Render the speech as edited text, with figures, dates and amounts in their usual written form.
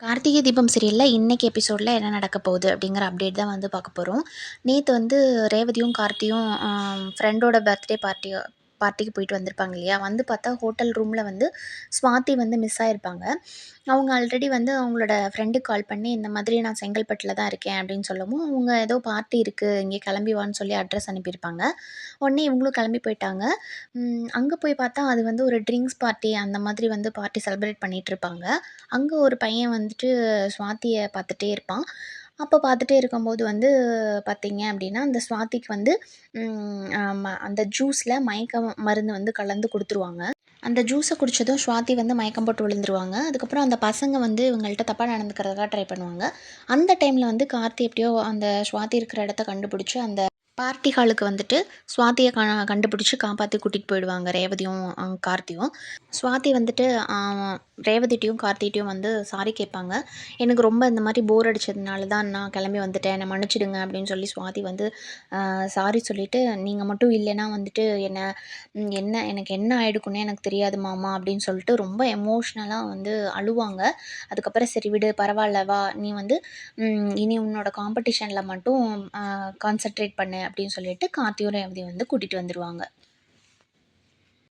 கார்த்திகை தீபம் சீரியல்ல இன்னைக்கு எபிசோட்ல என்ன நடக்க போகுது அப்படிங்கிற அப்டேட் தான் வந்து பார்க்க போகிறோம். நேற்று வந்து ரேவதியும் கார்த்தியும் ஃப்ரெண்டோட பர்த்டே பார்ட்டிக்கு போயிட்டு வந்திருப்பாங்க இல்லையா? வந்து பார்த்தா ஹோட்டல் ரூமில் வந்து ஸ்வாதி வந்து மிஸ் ஆயிருப்பாங்க. அவங்க ஆல்ரெடி வந்து அவங்களோட ஃப்ரெண்டுக்கு கால் பண்ணி இந்த மாதிரி நான் செங்கல்பட்டில் தான் இருக்கேன் அப்படின்னு சொல்லவும், அவங்க ஏதோ பார்ட்டி இருக்குது இங்கே கிளம்பி வான்னு சொல்லி அட்ரஸ் அனுப்பியிருப்பாங்க. உடனே இவங்களும் கிளம்பி போயிட்டாங்க. அங்கே போய் பார்த்தா அது வந்து ஒரு ட்ரிங்க்ஸ் பார்ட்டி அந்த மாதிரி வந்து பார்ட்டி செலிப்ரேட் பண்ணிகிட்ருப்பாங்க. அங்கே ஒரு பையன் வந்துட்டு ஸ்வாதிய பார்த்துட்டே இருப்பான். அப்போ பார்த்துட்டே இருக்கும்போது வந்து பார்த்தீங்க அப்படின்னா, அந்த ஸ்வாதிக்கு வந்து அந்த ஜூஸில மயக்க மருந்து வந்து கலந்து குடுத்துருவாங்க. அந்த ஜூஸ குடிச்சதும் ஸ்வாதி வந்து மயக்கம் போட்டு விழுந்துருவாங்க. அதுக்கப்புறம் அந்த பசங்க வந்து இவங்கள்ட்ட தப்பா நடந்துக்கிறதுக்காக ட்ரை பண்ணுவாங்க. அந்த டைம்ல வந்து கார்த்தி எப்படியோ அந்த ஸ்வாதி இருக்கிற இடத்த கண்டுபிடிச்சு, அந்த பார்ட்டி ஹாலுக்கு வந்துட்டு ஸ்வாதிய கண்டுபிடிச்சு காப்பாத்தி கூட்டிட்டு போயிடுவாங்க ரேவதியும், கார்த்தியும். ஸ்வாதி வந்துட்டு அ ரேவதிட்டயும், கார்த்திட்டயும் வந்து சாரி கேட்பாங்க. எனக்கு ரொம்ப இந்த மாரி போர் அடிச்சதுனால தான் நான் கிளம்பி வந்துட்டேன். என்ன மன்னிச்சிடுங்க அப்படின்னு சொல்லி ஸ்வாதி வந்து சாரி சொல்லிட்டு, நீங்க மட்டும் இல்லைன்னா வந்துட்டு எனக்கு என்ன ஆயிடுக்குன்னே எனக்கு தெரியாது மாமா அப்படின்னு சொல்லிட்டு ரொம்ப எமோஷ்னலா வந்து அழுவாங்க. அதுக்கப்புறம் சரி விடு பரவால்ல வா, நீ வந்து இனி உன்னோட காம்படிஷன்ல மட்டும் கான்சன்ட்ரேட் பண்ணு அப்படின்னு சொல்லிட்டு கார்த்தியும் ரேவதியும் வந்து கூட்டிட்டு வந்துருவாங்க.